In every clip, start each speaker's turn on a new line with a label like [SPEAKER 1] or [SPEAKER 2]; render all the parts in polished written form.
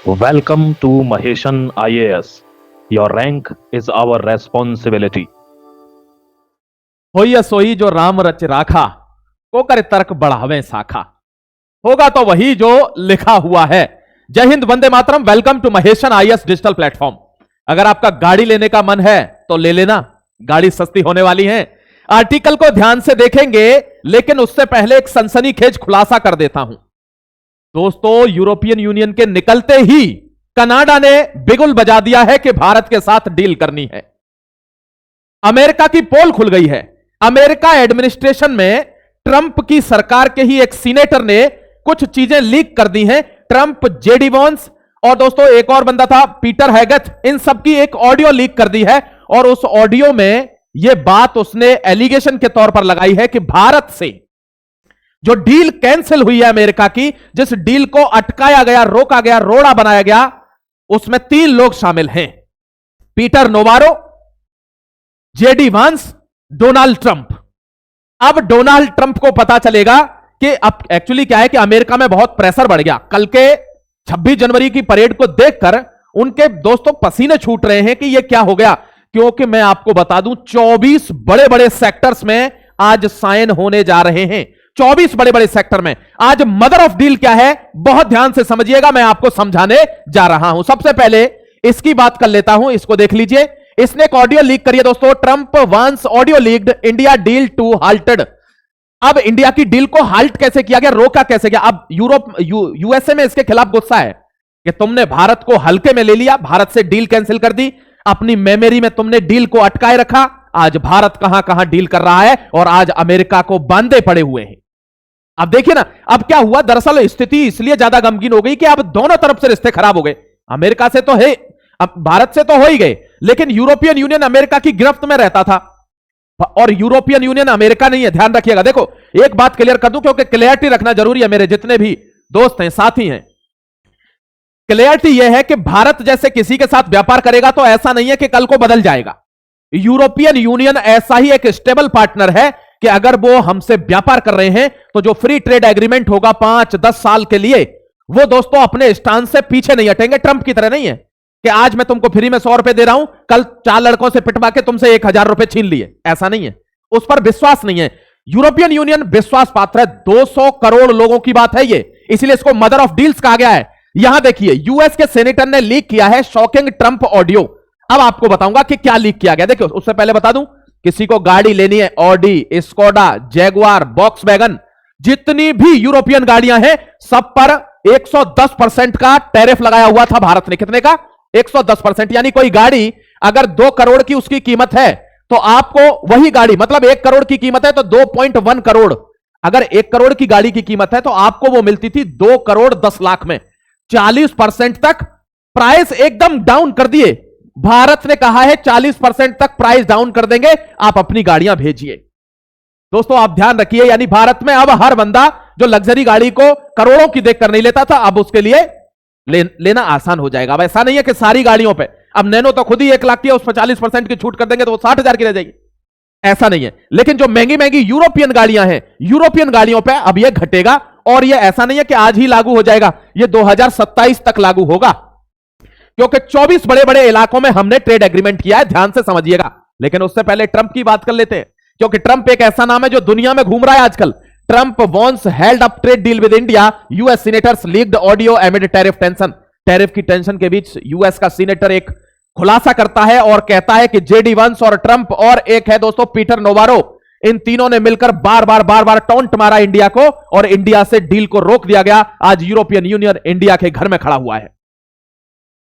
[SPEAKER 1] Welcome to Maheshan IAS. Your rank is our responsibility.
[SPEAKER 2] होई सोई जो राम रच राखा, को कर तर्क बढ़ावे शाखा। होगा तो वही जो लिखा हुआ है। जय हिंद, वंदे मातरम। Welcome to Maheshan IAS digital platform. अगर आपका गाड़ी लेने का मन है तो ले लेना, गाड़ी सस्ती होने वाली है। आर्टिकल को ध्यान से देखेंगे, लेकिन उससे पहले एक सनसनीखेज खुलासा कर देता हूं। दोस्तों, यूरोपियन यूनियन के निकलते ही कनाडा ने बिगुल बजा दिया है कि भारत के साथ डील करनी है। अमेरिका की पोल खुल गई है। अमेरिका एडमिनिस्ट्रेशन में ट्रंप की सरकार के ही एक सीनेटर ने कुछ चीजें लीक कर दी हैं। ट्रंप, जेडी वॉन्स और दोस्तों एक और बंदा था पीटर हैगथ, इन सब की एक ऑडियो लीक कर दी है। और उस ऑडियो में यह बात उसने एलिगेशन के तौर पर लगाई है कि भारत से जो डील कैंसिल हुई है अमेरिका की, जिस डील को अटकाया गया, रोका गया, रोड़ा बनाया गया, उसमें 3 लोग शामिल हैं। पीटर नोवारो, जेडी वांस, डोनाल्ड ट्रंप। अब डोनाल्ड ट्रंप को पता चलेगा कि अब एक्चुअली क्या है कि अमेरिका में बहुत प्रेशर बढ़ गया। कल के 26 जनवरी की परेड को देखकर उनके दोस्तों पसीने छूट रहे हैं कि यह क्या हो गया। क्योंकि मैं आपको बता दूं, 24 बड़े बड़े सेक्टर्स में आज साइन होने जा रहे हैं। 24 बड़े बड़े सेक्टर में आज मदर ऑफ डील क्या है, बहुत ध्यान से समझिएगा, मैं आपको समझाने जा रहा हूं। सबसे पहले इसकी बात कर लेता हूं, इसको देख लीजिए। इसने एक ऑडियो लीक करी है दोस्तों। Trump Vance audio leaked, India deal too halted. अब इंडिया की डील को हाल्ट कैसे किया गया, रोका कैसे गया। अब यूएसए में इसके खिलाफ गुस्सा है कि तुमने भारत को हल्के में ले लिया, भारत से डील कैंसिल कर दी, अपनी मेमोरी में तुमने डील को अटकाए रखा। आज भारत कहां कहां डील कर रहा है और आज अमेरिका को बांधे पड़े हुए हैं। अब देखिए ना, अब क्या हुआ, दरअसल स्थिति इसलिए ज्यादा गमगीन हो गई कि अब दोनों तरफ से रिश्ते खराब हो गए। अमेरिका से तो है, अब भारत से तो हो ही गए, लेकिन यूरोपियन यूनियन अमेरिका की गिरफ्त में रहता था। और यूरोपियन यूनियन अमेरिका नहीं है, ध्यान रखिएगा। देखो, एक बात क्लियर कर दूं क्योंकि क्लियरिटी रखना जरूरी है। मेरे जितने भी दोस्त हैं, साथी हैं, क्लियरिटी यह है कि भारत जैसे किसी के साथ व्यापार करेगा तो ऐसा नहीं है कि कल को बदल जाएगा। यूरोपियन यूनियन ऐसा ही एक स्टेबल पार्टनर है कि अगर वो हमसे व्यापार कर रहे हैं तो जो फ्री ट्रेड एग्रीमेंट होगा 5-10 साल के लिए, वो दोस्तों अपने स्टांस से पीछे नहीं हटेंगे। ट्रंप की तरह नहीं है कि आज मैं तुमको फ्री में 100 रुपए दे रहा हूं, कल 4 लड़कों से पिटवा के तुमसे 1000 रुपए छीन लिए। ऐसा नहीं है, उस पर विश्वास नहीं है। यूरोपियन यूनियन विश्वास पात्र है। 200 करोड़ लोगों की बात है ये, इसलिए इसको मदर ऑफ डील्स कहा गया है। यहां देखिए, यूएस के सेनेटर ने लीक किया है शॉकिंग ट्रंप ऑडियो। अब आपको बताऊंगा कि क्या लीक किया गया। देखिए, उससे पहले बता दूं, किसी को गाड़ी लेनी है, ऑडी, स्कोडा, जैगुआर, वॉक्सवैगन, जितनी भी यूरोपियन गाड़ियां हैं, सब पर 110% का टैरिफ लगाया हुआ था भारत ने। कितने का? 110%। यानी कोई गाड़ी अगर 2 करोड़ की उसकी कीमत है तो आपको वही गाड़ी, मतलब 1 करोड़ की कीमत है तो 2.1 करोड़, अगर 1 करोड़ की गाड़ी की कीमत है तो आपको वो मिलती थी 2 करोड़ 10 लाख में। 40% तक प्राइस एकदम डाउन कर दिए। भारत ने कहा है 40% तक प्राइस डाउन कर देंगे, आप अपनी गाड़ियां भेजिए। दोस्तों आप ध्यान रखिए, यानी भारत में अब हर बंदा जो लग्जरी गाड़ी को करोड़ों की देखकर नहीं लेता था, अब उसके लिए लेना आसान हो जाएगा। अब ऐसा नहीं है कि सारी गाड़ियों पे, अब नैनो तो खुद ही 1 लाख की है, उस पर 40% की छूट कर देंगे तो वो 60,000 की रह जाएगी। ऐसा नहीं है, लेकिन जो महंगी महंगी यूरोपियन गाड़ियां हैं, यूरोपियन गाड़ियों पे अब यह घटेगा। और यह ऐसा नहीं है कि आज ही लागू हो जाएगा, यह 2027 तक लागू होगा, क्योंकि 24 बड़े बड़े इलाकों में हमने ट्रेड एग्रीमेंट किया है। ध्यान से समझिएगा। लेकिन उससे पहले ट्रंप की बात कर लेते हैं, क्योंकि ट्रंप एक ऐसा नाम है जो दुनिया में घूम रहा है आजकल। Trump Vance held up trade deal with India, US senators leaked audio amid tariff tension. Tariff की टेंशन के बीच यूएस का सीनेटर एक खुलासा करता है और कहता है कि जेडी वंस और ट्रंप और एक है दोस्तों पीटर नोवारो, इन तीनों ने मिलकर बार बार टॉन्ट मारा इंडिया को और इंडिया से डील को रोक दिया गया। आज यूरोपियन यूनियन इंडिया के घर में खड़ा हुआ है।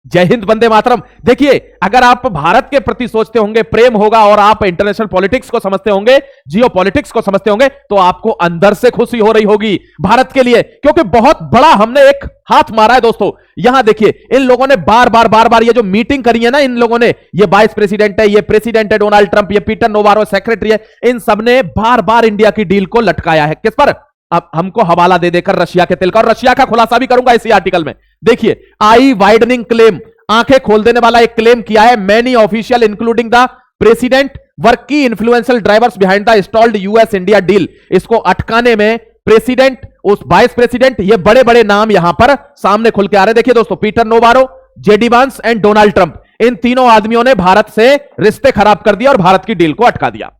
[SPEAKER 2] जय हिंद, वंदे मातरम। देखिए, अगर आप भारत के प्रति सोचते होंगे, प्रेम होगा और आप इंटरनेशनल पॉलिटिक्स को समझते होंगे, जियो पॉलिटिक्स को समझते होंगे, तो आपको अंदर से खुशी हो रही होगी भारत के लिए, क्योंकि बहुत बड़ा हमने एक हाथ मारा है दोस्तों। यहां देखिए, इन लोगों ने बार बार ये जो मीटिंग करी है ना, इन लोगों ने, ये वाइस प्रेसिडेंट है, ये प्रेसिडेंट है डोनाल्ड ट्रंप, ये पीटर नोवारो सेक्रेटरी है, इन सबने बार बार इंडिया की डील को लटकाया है। किस पर? अब हमको हवाला दे देकर रशिया के तेल का, और रशिया का खुलासा भी करूंगा इसी आर्टिकल में। देखिए, आई वाइडनिंग क्लेम, आंखें खोल देने वाला एक क्लेम किया है। Many official including the president were key influential drivers behind the stalled US India deal. इसको अटकाने में प्रेसिडेंट, उस वाइस प्रेसिडेंट, ये बड़े बड़े नाम यहां पर सामने खुल के आ रहे हैं। देखिए दोस्तों, पीटर नोवारो, जेडी वांस एंड डोनाल्ड ट्रंप, इन तीनों आदमियों ने भारत से रिश्ते खराब कर दिया और भारत की डील को अटका दिया।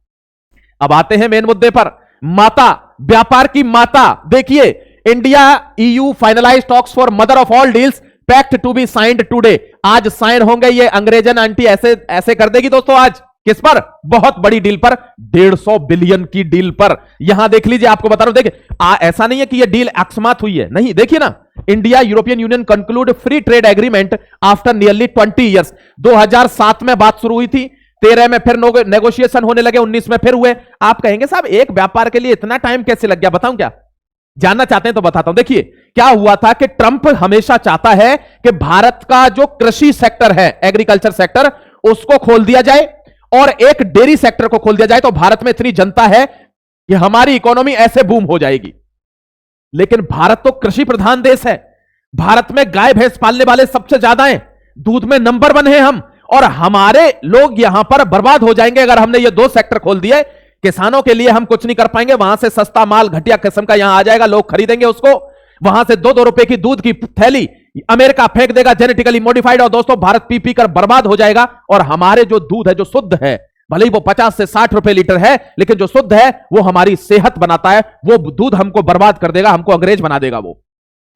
[SPEAKER 2] अब आते हैं मेन मुद्दे पर। माता, व्यापार की माता, देखिए, India EU finalise talks for mother of all deals, pact to be signed today. आज साइन होंगे। ये अंग्रेजन आंटी ऐसे ऐसे कर देगी दोस्तों। आज किस पर? बहुत बड़ी डील पर, 150 बिलियन की डील पर। यहां देख लीजिए, आपको बता रहा हूं, देखिए, ऐसा नहीं है कि ये डील अकस्मात हुई है, नहीं, देखिए ना, India European union conclude free trade agreement after nearly 20 years. 2007 में बात शुरू हुई थी, 13 में फिर नेगोशिएशन होने लगे, 19 में फिर हुए। आप कहेंगे साहब एक व्यापार के लिए इतना टाइम कैसे लग गया? बताऊं क्या? जानना चाहते हैं तो बताता हूं। देखिए क्या हुआ था कि ट्रंप हमेशा चाहता है कि भारत का जो कृषि सेक्टर है, एग्रीकल्चर सेक्टर, उसको खोल दिया जाए और एक डेयरी सेक्टर को खोल दिया जाए, तो भारत में इतनी जनता है कि हमारी इकोनॉमी ऐसे बूम हो जाएगी। लेकिन भारत तो कृषि प्रधान देश है। भारत में गाय भैंस पालने वाले सबसे ज्यादा हैं, दूध में नंबर 1 है हम, और हमारे लोग यहां पर बर्बाद हो जाएंगे अगर हमने ये 2 सेक्टर खोल दिए। किसानों के लिए हम कुछ नहीं कर पाएंगे, वहां से सस्ता माल घटिया किस्म का यहां आ जाएगा, लोग खरीदेंगे उसको, वहां से 2-2 रुपए की दूध की थैली अमेरिका फेंक देगा, जेनेटिकली मॉडिफाइड, और दोस्तों भारत पी पी कर बर्बाद हो जाएगा। और हमारे जो दूध है, जो शुद्ध है, भले ही वो 50 से 60 रुपए लीटर है, लेकिन जो शुद्ध है वो हमारी सेहत बनाता है, वो दूध हमको बर्बाद कर देगा, हमको अंग्रेज बना देगा वो।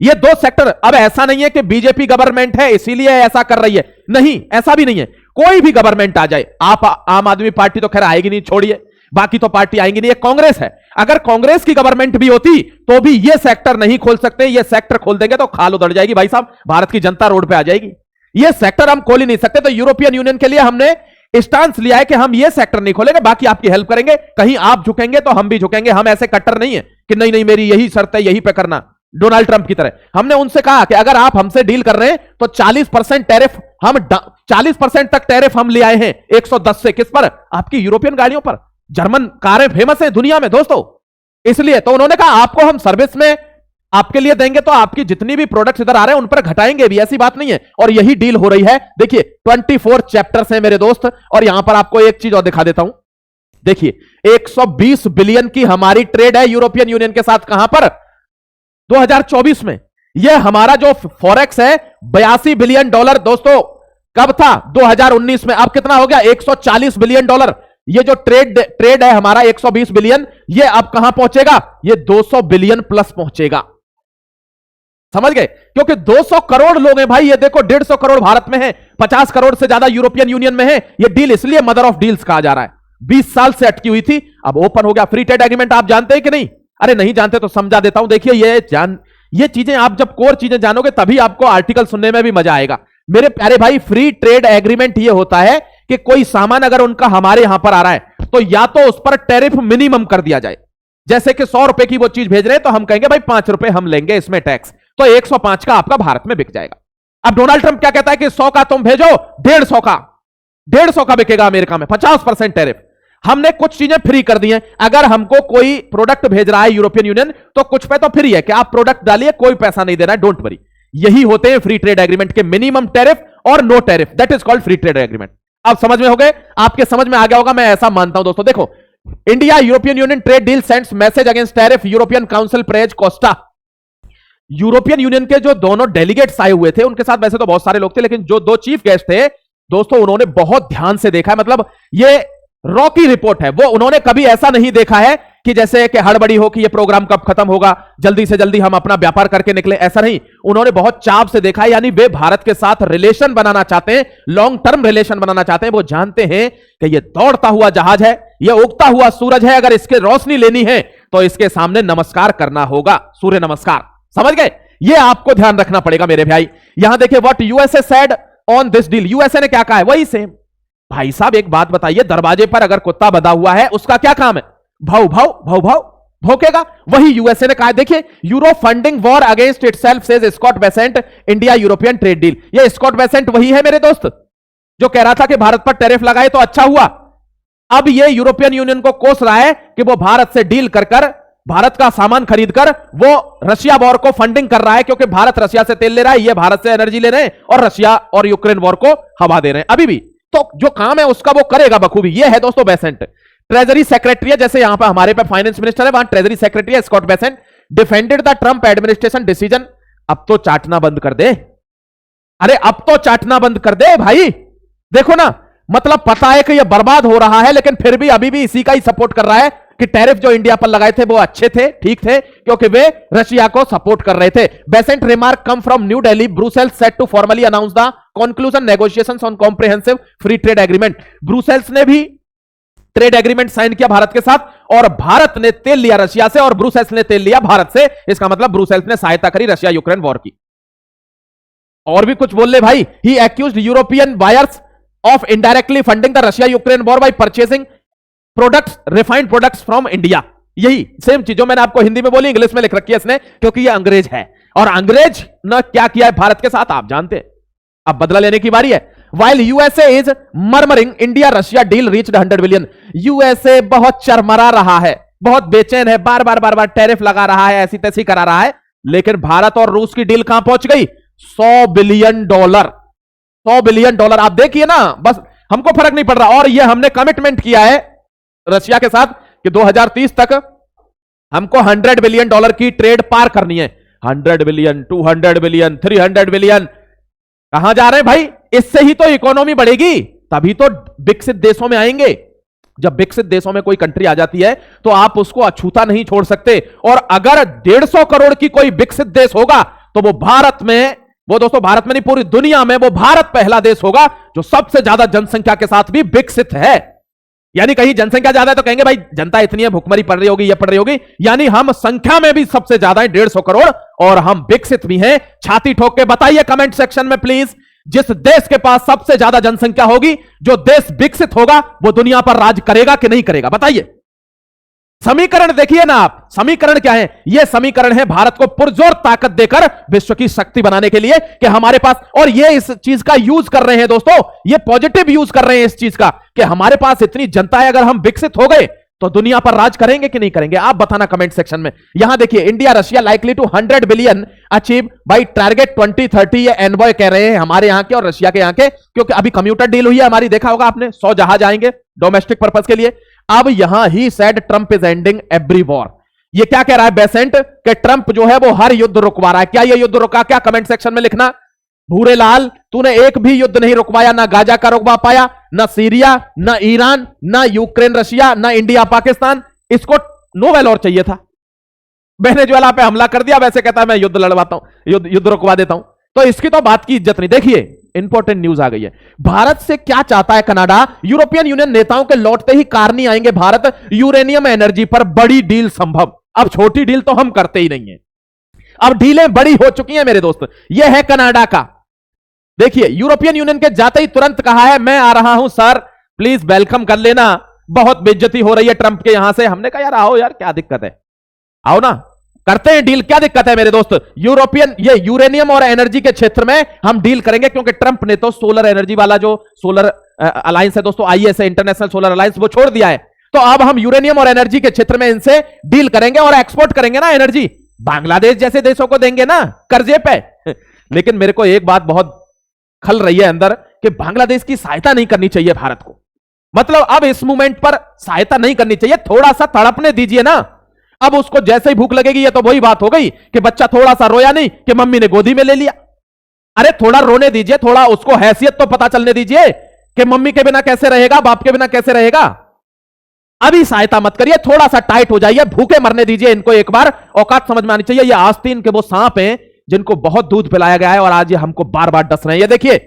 [SPEAKER 2] ये 2 सेक्टर। अब ऐसा नहीं है कि बीजेपी गवर्नमेंट है इसीलिए ऐसा कर रही है, नहीं, ऐसा भी नहीं है। कोई भी गवर्नमेंट आ जाए, आप आम आदमी पार्टी तो खैर आएगी नहीं, छोड़िए, बाकी तो पार्टी आएंगी नहीं, कांग्रेस है, अगर कांग्रेस की गवर्नमेंट भी होती तो भी ये सेक्टर नहीं खोल सकते। ये सेक्टर खोल देंगे तो खाल उधड़ जाएगी भाई साहब, भारत की जनता रोड पे आ जाएगी। ये सेक्टर हम खोल ही नहीं सकते। तो यूरोपियन यूनियन के लिए हमने स्टांस लिया है कि हम ये सेक्टर नहीं खोलेंगे, बाकी आपकी हेल्प करेंगे। कहीं आप झुकेंगे तो हम भी झुकेंगे। हम ऐसे कट्टर नहीं है कि नहीं नहीं मेरी यही शर्त है, यही पे करना, डोनाल्ड ट्रंप की तरह। हमने उनसे कहा कि अगर आप हमसे डील कर रहे हैं तो 40% टैरिफ, हम 40% तक टैरिफ हम ले आए हैं 110 से। किस पर? आपकी यूरोपियन गाड़ियों पर। जर्मन कारें फेमस है दुनिया में दोस्तों, इसलिए तो उन्होंने कहा आपको हम सर्विस में आपके लिए देंगे, तो आपकी जितनी भी प्रोडक्ट्स इधर आ रहे हैं उन पर घटाएंगे भी, ऐसी बात नहीं है। और यही डील हो रही है। देखिए 24 चैप्टर्स हैं मेरे दोस्त, और यहां पर आपको एक चीज और दिखा देता हूं। देखिए 120 बिलियन की हमारी ट्रेड है यूरोपियन यूनियन के साथ। कहां पर? 2024 में। यह हमारा जो फॉरेक्स है $82 बिलियन दोस्तों, कब था? 2019 में। अब कितना हो गया? $140 बिलियन। ये जो ट्रेड है हमारा 120 बिलियन, ये अब कहां पहुंचेगा? ये 200 बिलियन प्लस पहुंचेगा। समझ गए? क्योंकि 200 करोड़ लोग हैं भाई। ये देखो 150 करोड़ भारत में है, 50 करोड़ से ज्यादा यूरोपियन यूनियन में है। ये डील इसलिए मदर ऑफ डील्स कहा जा रहा है। 20 साल से अटकी हुई थी, अब ओपन हो गया। फ्री ट्रेड एग्रीमेंट आप जानते हैं कि नहीं? अरे नहीं जानते तो समझा देता हूं। देखिए ये चीजें आप जब कोर चीजें जानोगे तभी आपको आर्टिकल सुनने में भी मजा आएगा मेरे प्यारे भाई। फ्री ट्रेड एग्रीमेंट ये होता है कि कोई सामान अगर उनका हमारे यहां पर आ रहा है तो या तो उस पर टैरिफ मिनिमम कर दिया जाए। जैसे कि 100 रुपए की वो चीज भेज रहे हैं तो हम कहेंगे भाई 5 रुपए हम लेंगे इसमें टैक्स, तो 105 का आपका भारत में बिक जाएगा। अब डोनाल्ड ट्रंप क्या कहता है कि 100 का तुम भेजो, 150 का बिकेगा अमेरिका में, 50% टैरिफ। हमने कुछ चीजें फ्री कर दी हैं। अगर हमको कोई प्रोडक्ट भेज रहा है यूरोपियन यूनियन तो कुछ पे तो फ्री है कि आप प्रोडक्ट डालिए, कोई पैसा नहीं देना है, डोंट वरी। यही होते हैं फ्री ट्रेड एग्रीमेंट के मिनिमम टैरिफ और no tariff, that is called free trade agreement. अब समझ में हो गए? आपके समझ में आ गया होगा, मैं ऐसा मानता हूं दोस्तों। देखो, India European union trade deal sends message against tariff, European council praise Costa. European union के जो दोनों डेलीगेट्स आए हुए थे, उनके साथ वैसे तो बहुत सारे लोग थे, लेकिन जो 2 चीफ गेस्ट थे दोस्तों, उन्होंने बहुत ध्यान से देखा है। मतलब ये रॉकी रिपोर्ट है, वो उन्होंने कभी ऐसा नहीं देखा है कि जैसे कि हड़बड़ी हो कि ये प्रोग्राम कब खत्म होगा, जल्दी से जल्दी हम अपना व्यापार करके निकले, ऐसा नहीं। उन्होंने बहुत चाव से देखा है, यानी वे भारत के साथ रिलेशन बनाना चाहते हैं, लॉन्ग टर्म रिलेशन बनाना चाहते हैं। वो जानते हैं कि ये दौड़ता हुआ जहाज है, ये उगता हुआ सूरज है, अगर इसके रोशनी लेनी है तो इसके सामने नमस्कार करना होगा, सूर्य नमस्कार। समझ गए? ये आपको ध्यान रखना पड़ेगा मेरे भाई। यहां देखिए what USA said on this deal. USA ने क्या कहा है? वही सेम। भाई साहब एक बात बताइए, दरवाजे पर अगर कुत्ता बंधा हुआ है उसका क्या काम है? भाव भाव भाव भाव भौंकेगा। वही यूएसए ने कहा है। देखिए, Euro funding war against itself says Scott Bessent, India European trade deal. ये स्कॉट बेसेंट वही है मेरे दोस्त जो कह रहा था कि भारत पर टैरिफ लगाए तो अच्छा हुआ। अब ये यूरोपियन यूनियन को कोस रहा है कि वो भारत से डील कर भारत का सामान खरीदकर वो रशिया वॉर को फंडिंग कर रहा है, क्योंकि भारत रशिया से तेल ले रहा है, ये भारत से एनर्जी ले रहे हैं और रशिया और यूक्रेन वॉर को हवा दे रहे हैं अभी भी। तो जो काम है उसका वो करेगा बखूबी। ये है दोस्तों बेसेंट। ट्रेजरी सेक्रेटरी है, जैसे यहां पर हमारे पे फाइनेंस मिनिस्टर है, वहां ट्रेजरी सेक्रेटरी है Scott Bessent. Defended the Trump administration decision. अब तो चाटना बंद कर दे, अरे अब तो चाटना बंद कर दे भाई। देखो ना, मतलब पता है कि यह बर्बाद हो रहा है, लेकिन फिर भी अभी भी इसी का ही सपोर्ट कर रहा है कि टैरिफ जो इंडिया पर लगाए थे वो अच्छे थे, ठीक थे, क्योंकि वे रशिया को सपोर्ट कर रहे थे। Bessent remark come from New Delhi, Brussels set to formally announce the conclusion negotiations on comprehensive free trade agreement. Brussels ने भी ट्रेड एग्रीमेंट साइन किया भारत के साथ, और भारत ने तेल लिया रशिया से और ब्रुसेल्स ने तेल लिया भारत से। इसका मतलब ब्रुसेल्स ने सहायता करी रशिया यूक्रेन वॉर की। और भी कुछ बोल ले भाई। He accused European buyers of indirectly funding the Russia Ukraine war by purchasing products, refined products from India. यही सेम चीजों मैंने आपको हिंदी में बोली, इंग्लिश में लिख रखी है इसने, क्योंकि ये अंग्रेज है, और अंग्रेज ने क्या किया है भारत के साथ आप जानते हैं। अब बदला लेने की बारी है। While USA is murmuring India Russia deal reached 100 billion. USA बहुत चरमरा रहा है, बहुत बेचैन है, बार बार टैरिफ लगा रहा है, ऐसी तैसी करा रहा है, लेकिन भारत और रूस की डील कहां पहुंच गई? $100 बिलियन। $100 बिलियन। आप देखिए ना, बस हमको फर्क नहीं पड़ रहा। और यह हमने कमिटमेंट किया है रशिया के साथ कि 2030 तक हमको $100 बिलियन की ट्रेड पार करनी है। 100 बिलियन, 200 बिलियन, 300 बिलियन, कहां जा रहे हैं भाई? इससे ही तो इकोनॉमी बढ़ेगी, तभी तो विकसित देशों में आएंगे। जब विकसित देशों में कोई कंट्री आ जाती है तो आप उसको अछूता नहीं छोड़ सकते। और अगर 150 करोड़ की कोई विकसित देश होगा तो वो भारत में, वो दोस्तों भारत में नहीं पूरी दुनिया में, वो भारत पहला देश होगा जो सबसे ज्यादा जनसंख्या के साथ भी विकसित है। यानी कहीं जनसंख्या ज्यादा है तो कहेंगे भाई जनता इतनी है, भुखमरी पड़ रही होगी, ये पड़ रही होगी, यानी हम संख्या में भी सबसे ज्यादा है, 150 करोड़, और हम विकसित भी हैं। छाती ठोक के बताइए कमेंट सेक्शन में प्लीज, जिस देश के पास सबसे ज्यादा जनसंख्या होगी, जो देश विकसित होगा, वो दुनिया पर राज करेगा कि नहीं करेगा? बताइए। समीकरण देखिए ना आप, समीकरण क्या है? यह समीकरण है भारत को पुरजोर ताकत देकर विश्व की शक्ति बनाने के लिए कि हमारे पास, और ये इस चीज का यूज कर रहे हैं दोस्तों, ये पॉजिटिव यूज कर रहे हैं इस चीज का कि हमारे पास इतनी जनता है, अगर हम विकसित हो गए तो दुनिया पर राज करेंगे कि नहीं करेंगे? आप बताना कमेंट सेक्शन में। यहां देखिए, India Russia likely to 100 billion achieve by target 2030। ये एनबॉय कह रहे हैं हमारे यहां के और रशिया के यहां के, क्योंकि अभी कम्यूटर डील हुई है हमारी, देखा होगा आपने, 100 जहाज आएंगे डोमेस्टिक पर्पज के लिए। अब यहां he said Trump is ending every war. ये क्या कह रहा है बेसेंट कि ट्रंप जो है वो हर युद्ध रुकवा रहा है। क्या ये युद्ध रुका? क्या कमेंट सेक्शन में लिखना। भूरे लाल, तूने एक भी युद्ध नहीं रुकवाया, ना गाजा का रुकवा पाया, ना सीरिया, ना ईरान, ना यूक्रेन रशिया, ना इंडिया पाकिस्तान। इसको नोबेल और चाहिए था। वेनेजुएला पे हमला कर दिया, वैसे कहता है मैं युद्ध लड़वाता हूं, युद्ध रुकवा देता हूं। तो इसकी तो बात की इज्जत नहीं। देखिए इंपॉर्टेंट न्यूज आ गई है। भारत से क्या चाहता है कनाडा? यूरोपियन यूनियन नेताओं के लौटते ही कारनी आएंगे भारत, यूरेनियम एनर्जी पर बड़ी डील संभव। अब छोटी डील तो हम करते ही नहीं है, अब डीलें बड़ी हो चुकी हैं मेरे दोस्त। यह है कनाडा का। देखिए, यूरोपियन यूनियन के जाते ही तुरंत कहा है मैं आ रहा हूं सर, प्लीज वेलकम कर लेना, बहुत बेइज्जती हो रही है ट्रंप के यहां से। हमने कहा यार आओ यार, क्या दिक्कत है, आओ ना, करते हैं डील, क्या दिक्कत है मेरे दोस्त। यूरोपियन, ये यूरेनियम और एनर्जी के क्षेत्र में हम डील करेंगे, क्योंकि ट्रंप ने तो सोलर एनर्जी वाला जो सोलर अलायंस है दोस्तों, आईएसए इंटरनेशनल सोलर अलायंस, वो छोड़ दिया है। तो अब हम यूरेनियम और एनर्जी के क्षेत्र में इनसे डील करेंगे और एक्सपोर्ट करेंगे ना एनर्जी, बांग्लादेश जैसे देशों को देंगे ना कर्जे पे। लेकिन मेरे को एक बात बहुत खल रही है अंदर कि बांग्लादेश की सहायता नहीं करनी चाहिए भारत को। मतलब अब इस मूवमेंट पर सहायता नहीं करनी चाहिए, थोड़ा सा तड़पने दीजिए ना। अब उसको जैसे ही भूख लगेगी, ये तो वही बात हो गई कि बच्चा थोड़ा सा रोया नहीं कि मम्मी ने गोदी में ले लिया। अरे थोड़ा रोने दीजिए, थोड़ा उसको हैसियत तो पता चलने दीजिए कि मम्मी के बिना कैसे रहेगा, बाप के बिना कैसे रहेगा। अभी सहायता मत करिए, थोड़ा सा टाइट हो जाइए, भूखे मरने दीजिए इनको एक बार। औकात समझ में आनी चाहिए। ये आस्तीन के वो सांप हैं जिनको बहुत दूध पिलाया गया है और आज ये हमको बार बार डस रहे हैं। ये देखिए,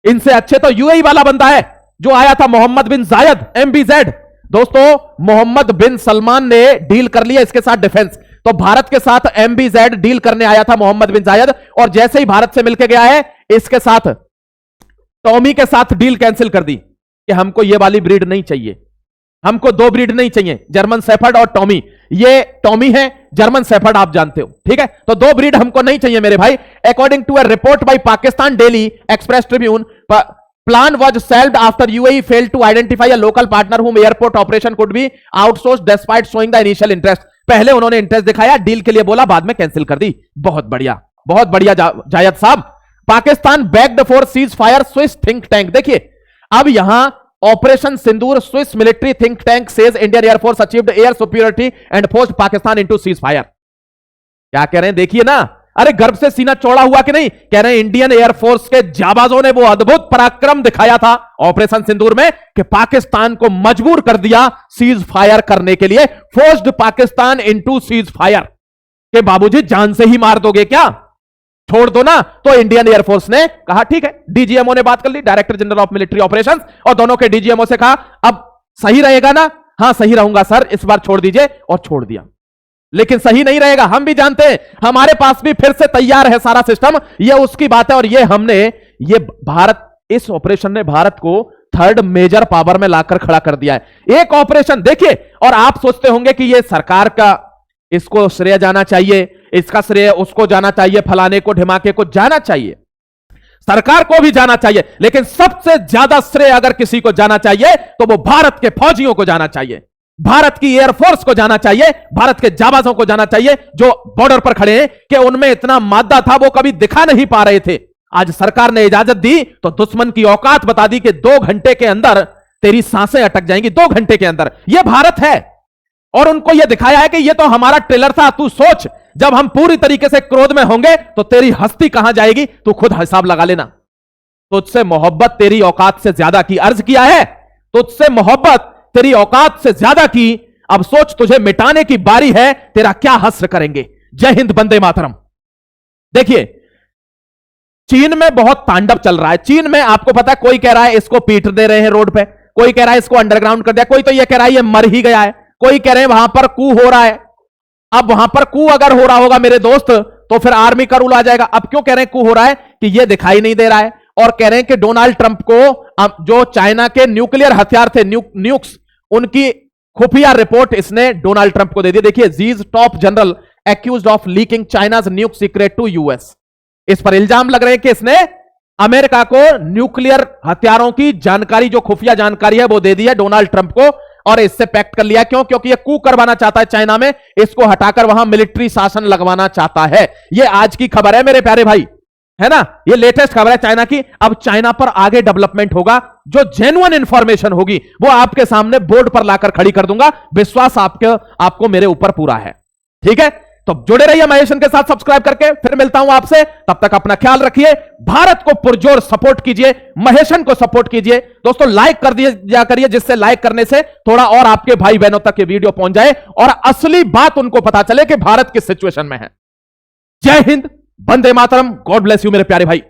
[SPEAKER 2] इनसे अच्छे तो यूएई वाला बंदा है जो आया था, मोहम्मद बिन जायद, MBZ। दोस्तों मोहम्मद बिन सलमान ने डील कर लिया इसके साथ डिफेंस, तो भारत के साथ MBZ डील करने आया था मोहम्मद बिन जायद, और जैसे ही भारत से मिलकर गया है, इसके साथ टॉमी के साथ डील कैंसिल कर दी कि हमको ये वाली ब्रीड नहीं चाहिए, हमको 2 ब्रीड नहीं चाहिए, जर्मन शेफर्ड और टॉमी। ये टॉमी है, जर्मन शेफर्ड आप जानते हो, ठीक है। तो 2 ब्रीड हमको नहीं चाहिए मेरे भाई। According to a report by Pakistan daily Express Tribune, plan was shelved after UAE failed to identify a local partner whom airport operation could be outsourced despite showing the initial interest। पहले उन्होंने interest दिखाया, deal के लिए बोला, बाद में cancel कर दी। बहुत बढ़िया जायद साहब। Pakistan backed for cease fire Swiss think tank. देखिए अब यहां operation Sindoor, Swiss military think tank says Indian air force achieved air superiority and forced Pakistan into cease fire. क्या कह रहे हैं देखिए ना, अरे गर्व से सीना चौड़ा हुआ कि नहीं। कह रहे हैं इंडियन एयरफोर्स के जाबाजों ने वो अद्भुत पराक्रम दिखाया था ऑपरेशन सिंदूर में कि पाकिस्तान को मजबूर कर दिया सीज फायर करने के लिए, forced Pakistan into cease fire. के बाबूजी जान से ही मार दोगे क्या, छोड़ दो ना। तो इंडियन एयरफोर्स ने कहा ठीक है, डीजीएमओ ने बात कर ली, director general of military operations, और दोनों के डीजीएमओ से कहा अब सही रहेगा ना, हां सही रहूंगा सर, इस बार छोड़ दीजिए, और छोड़ दिया। लेकिन सही नहीं रहेगा, हम भी जानते हैं, हमारे पास भी फिर से तैयार है सारा सिस्टम, ये उसकी बात है। और ये भारत, इस ऑपरेशन ने भारत को थर्ड मेजर पावर में लाकर खड़ा कर दिया है। एक ऑपरेशन देखिए, और आप सोचते होंगे कि ये सरकार का इसको श्रेय जाना चाहिए, इसका श्रेय उसको जाना चाहिए, फलाने को ढिमाके को जाना चाहिए, सरकार को भी जाना चाहिए, लेकिन सबसे ज्यादा श्रेय अगर किसी को जाना चाहिए तो वो भारत के फौजियों को जाना चाहिए, भारत की एयरफोर्स को जाना चाहिए, भारत के जाबाजों को जाना चाहिए जो बॉर्डर पर खड़े हैं कि उनमें इतना मादा था वो कभी दिखा नहीं पा रहे थे। आज सरकार ने इजाजत दी तो दुश्मन की औकात बता दी कि 2 घंटे के अंदर तेरी सांसें अटक जाएंगी, 2 घंटे के अंदर। यह भारत है, और उनको यह दिखाया है कि यह तो हमारा ट्रेलर था। तू सोच, जब हम पूरी तरीके से क्रोध में होंगे तो तेरी हस्ती कहां जाएगी, तू खुद हिसाब लगा लेना। तुझसे मोहब्बत तेरी औकात से ज्यादा की, अर्ज किया है तुझसे मोहब्बत तेरी औकात से ज्यादा की, अब सोच तुझे मिटाने की बारी है, तेरा क्या हश्र करेंगे। जय हिंद, वंदे मातरम। देखिए चीन में बहुत तांडव चल रहा है। चीन में आपको पता है, कोई कह रहा है इसको पीट दे रहे हैं रोड पे, कोई कह रहा है इसको अंडरग्राउंड कर दिया, कोई तो यह कह रहा है ये मर ही गया है, कोई कह रहे हैं वहां पर कू हो रहा है। अब वहां पर कू अगर हो रहा होगा मेरे दोस्त, तो फिर आर्मी का रूल आ जाएगा। अब क्यों कह रहे हैं कू हो रहा है, कि ये दिखाई नहीं दे रहा है, और कह रहे हैं कि डोनाल्ड ट्रंप को जो चाइना के न्यूक्लियर हथियार थे, न्यूक्स, उनकी खुफिया रिपोर्ट इसने डोनाल्ड ट्रंप को दे दी। देखिए, Xi's top general accused of leaking China's nuke secret to US. इस पर इल्जाम लग रहे हैं कि इसने अमेरिका को न्यूक्लियर हथियारों की जानकारी, जो खुफिया जानकारी है, वो दे दी है डोनाल्ड ट्रंप को, और इससे पैक्ट कर लिया। क्यों? क्योंकि ये कू करवाना चाहता है चाइना में, इसको हटाकर वहां मिलिट्री शासन लगवाना चाहता है। ये आज की खबर है मेरे प्यारे भाई, है ना, ये लेटेस्ट खबर है चाइना की। अब चाइना पर आगे डेवलपमेंट होगा, जो जेन्युइन इंफॉर्मेशन होगी वो आपके सामने बोर्ड पर लाकर खड़ी कर दूंगा। विश्वास आपको मेरे ऊपर पूरा है, ठीक है। तो जुड़े रहिए महेशन के साथ सब्सक्राइब करके, फिर मिलता हूं आपसे, तब तक अपना ख्याल रखिए। भारत को पुरजोर सपोर्ट कीजिए, महेशन को सपोर्ट कीजिए दोस्तों, लाइक कर दिया करिए, जिससे लाइक करने से थोड़ा और आपके भाई बहनों तक ये वीडियो पहुंच जाए और असली बात उनको पता चले कि भारत किस सिचुएशन में है। जय हिंद, वंदे मातरम, गॉड ब्लेस यू मेरे प्यारे भाई।